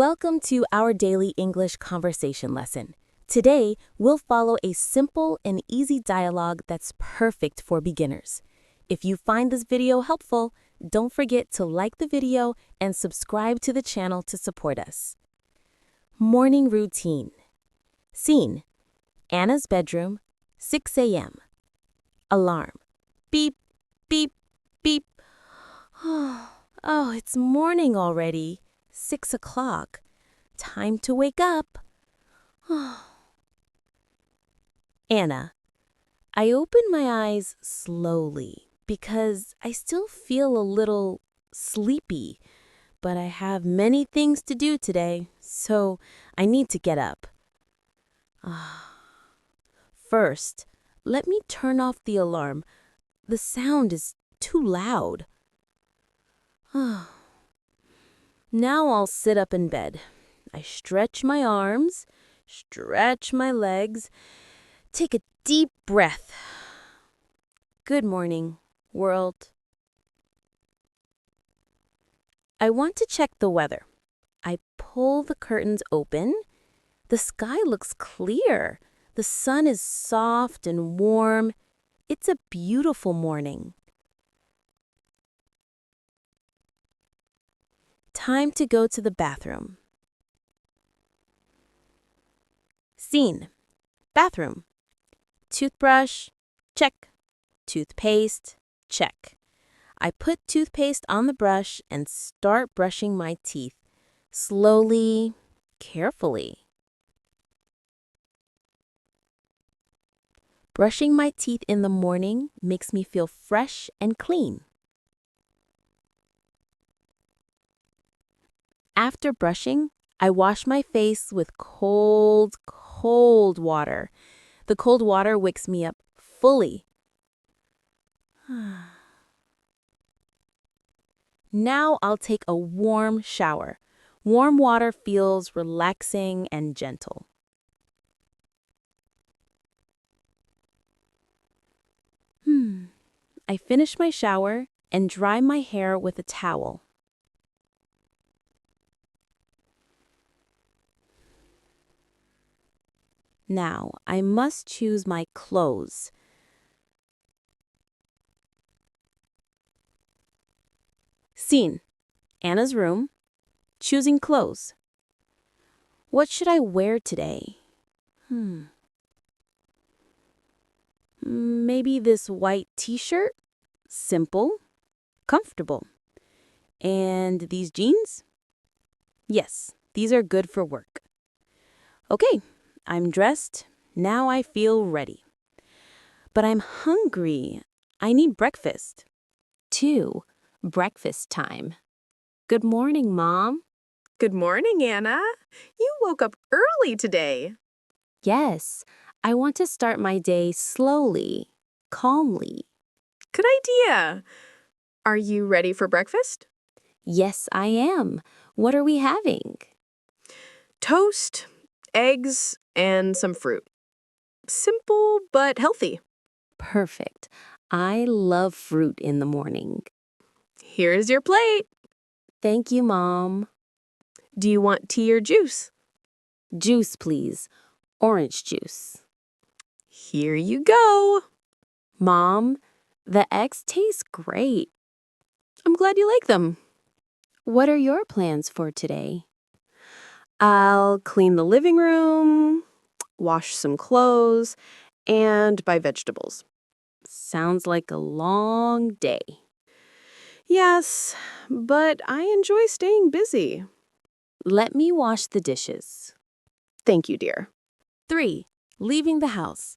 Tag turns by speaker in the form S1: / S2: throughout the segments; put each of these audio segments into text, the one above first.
S1: Welcome to our daily English conversation lesson. Today, we'll follow a simple and easy dialogue that's perfect for beginners. If you find this video helpful, don't forget to like the video and subscribe to the channel to support us. Morning routine. Scene: Anna's bedroom, 6 a.m. Alarm: beep, beep, beep. Oh, it's morning already. 6 o'clock. Time to wake up. Anna: I open my eyes slowly because I still feel a little sleepy, but I have many things to do today, so I need to get up. First, let me turn off the alarm. The sound is too loud. Now I'll sit up in bed. I stretch my arms, stretch my legs, take a deep breath. Good morning, world. I want to check the weather. I pull the curtains open. The sky looks clear. The sun is soft and warm. It's a beautiful morning. Time to go to the bathroom. Scene: bathroom. Toothbrush, check. Toothpaste, check. I put toothpaste on the brush and start brushing my teeth, slowly, carefully. Brushing my teeth in the morning makes me feel fresh and clean. After brushing, I wash my face with cold water. The cold water wakes me up fully. Now I'll take a warm shower. Warm water feels relaxing and gentle. I finish my shower and dry my hair with a towel. Now, I must choose my clothes. Scene: Anna's room. Choosing clothes. What should I wear today? Maybe this white t-shirt? Simple, comfortable. And these jeans? Yes, these are good for work. Okay, I'm dressed. Now I feel ready. But I'm hungry. I need breakfast. 2. Breakfast time. Good morning, Mom.
S2: Good morning, Anna. You woke up early today.
S1: Yes, I want to start my day slowly, calmly.
S2: Good idea. Are you ready for breakfast?
S1: Yes, I am. What are we having?
S2: Toast, eggs, and some fruit. Simple but healthy.
S1: Perfect. I love fruit in the morning.
S2: Here's your plate.
S1: Thank you, Mom.
S2: Do you want tea or juice?
S1: Juice, please. Orange juice.
S2: Here you go.
S1: Mom, the eggs taste great.
S2: I'm glad you like them.
S1: What are your plans for today?
S2: I'll clean the living room, wash some clothes, and buy vegetables.
S1: Sounds like a long day.
S2: Yes, but I enjoy staying busy.
S1: Let me wash the dishes.
S2: Thank you, dear.
S1: 3. Leaving the house.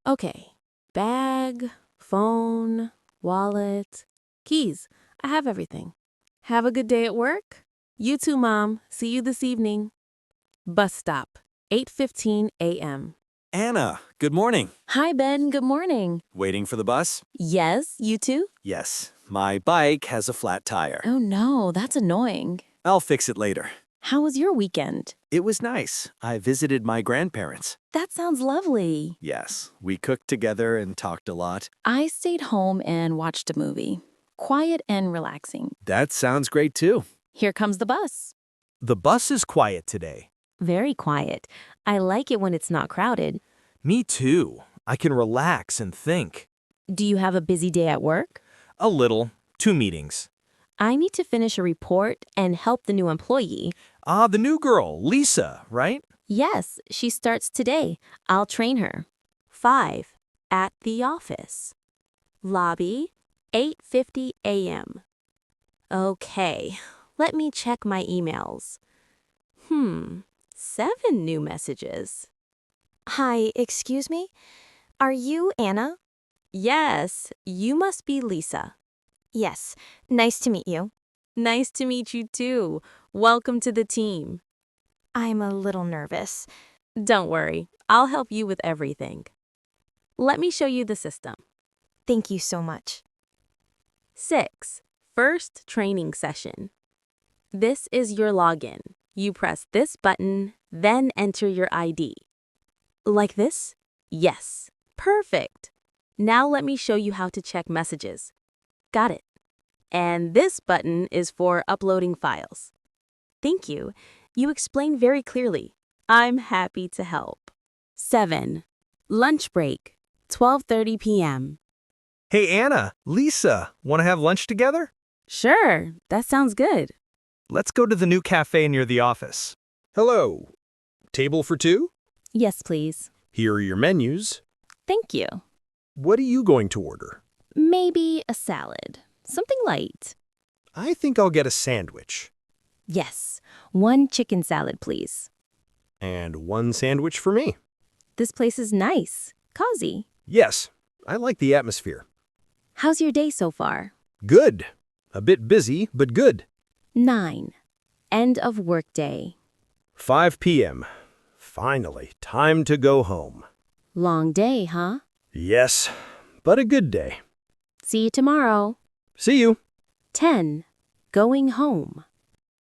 S1: Okay. Bag, phone, wallet, keys. I have everything. Have a good day at work. You too, Mom. See you this evening. Bus stop, 8:15 a.m.
S3: Anna, good morning.
S1: Hi, Ben. Good morning.
S3: Waiting for the bus?
S1: Yes, you too?
S3: Yes, my bike has a flat tire.
S1: Oh no, that's annoying.
S3: I'll fix it later.
S1: How was your weekend?
S3: It was nice. I visited my grandparents.
S1: That sounds lovely.
S3: Yes, we cooked together and talked a lot.
S1: I stayed home and watched a movie. Quiet and relaxing.
S3: That sounds great too.
S1: Here comes the bus.
S4: The bus is quiet today.
S1: Very quiet. I like it when it's not crowded.
S4: Me too. I can relax and think.
S1: Do you have a busy day at work?
S4: A little. 2 meetings.
S1: I need to finish a report and help the new employee.
S4: Ah, the new girl, Lisa, right?
S1: Yes, she starts today. I'll train her. 5. At the office. Lobby, 8:50 a.m. Okay, let me check my emails. 7 new messages.
S5: Hi, excuse me? Are you Anna?
S1: Yes, you must be Lisa.
S5: Yes, nice to meet you.
S1: Nice to meet you too. Welcome to the team.
S5: I'm a little nervous.
S1: Don't worry, I'll help you with everything. Let me show you the system.
S5: Thank you so much.
S1: 6. First training session. This is your login. You press this button, then enter your ID. Like this? Yes. Perfect. Now let me show you how to check messages. Got it. And this button is for uploading files. Thank you. You explained very clearly. I'm happy to help. 7. Lunch break, 12:30 p.m.
S4: Hey, Anna, Lisa, want to have lunch together?
S1: Sure, that sounds good.
S4: Let's go to the new cafe near the office.
S6: Hello. Table for 2?
S1: Yes, please.
S6: Here are your menus.
S1: Thank you.
S6: What are you going to order?
S1: Maybe a salad. Something light.
S6: I think I'll get a sandwich.
S1: Yes, 1 chicken salad, please.
S6: And 1 sandwich for me.
S1: This place is nice, cozy.
S6: Yes, I like the atmosphere.
S1: How's your day so far?
S6: Good. A bit busy, but good.
S1: 9. End of workday.
S6: 5 p.m. Finally, time to go home.
S1: Long day, huh?
S6: Yes, but a good day.
S1: See you tomorrow.
S6: See you.
S1: 10. Going home.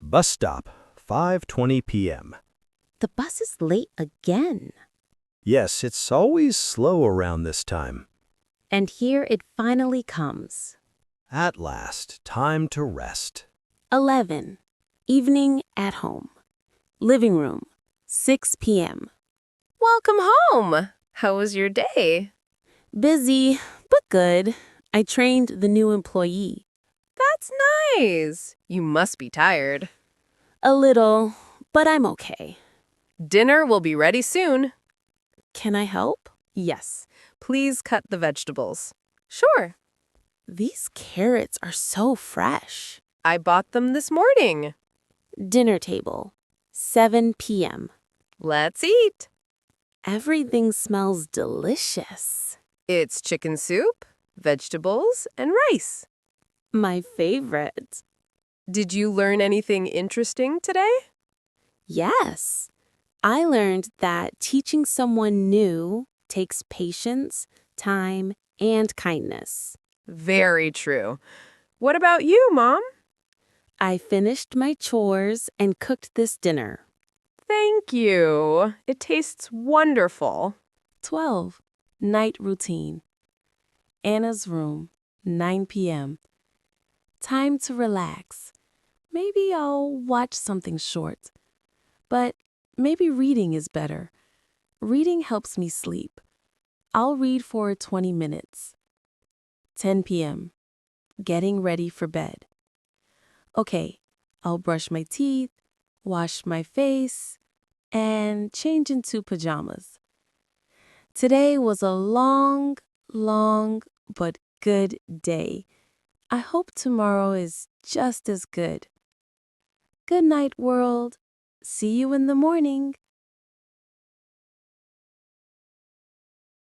S6: Bus stop, 5:20 p.m.
S1: The bus is late again.
S6: Yes, it's always slow around this time.
S1: And here it finally comes.
S6: At last, time to rest.
S1: 11. Evening at home. Living room, 6 p.m.
S2: Welcome home. How was your day?
S1: Busy, but good. I trained the new employee.
S2: That's nice. You must be tired.
S1: A little, but I'm okay.
S2: Dinner will be ready soon.
S1: Can I help?
S2: Yes. Please cut the vegetables. Sure.
S1: These carrots are so fresh.
S2: I bought them this morning.
S1: Dinner table, 7 p.m.
S2: Let's eat.
S1: Everything smells delicious.
S2: It's chicken soup, vegetables, and rice.
S1: My favorite.
S2: Did you learn anything interesting today?
S1: Yes. I learned that teaching someone new takes patience, time, and kindness.
S2: Very true. What about you, Mom?
S1: I finished my chores and cooked this dinner.
S2: Thank you. It tastes wonderful.
S1: 12. Night routine. Anna's room, 9 p.m. Time to relax. Maybe I'll watch something short. But maybe reading is better. Reading helps me sleep. I'll read for 20 minutes. 10 p.m. Getting ready for bed. Okay, I'll brush my teeth, wash my face, and change into pajamas. Today was a long, but good day. I hope tomorrow is just as good. Good night, world. See you in the morning.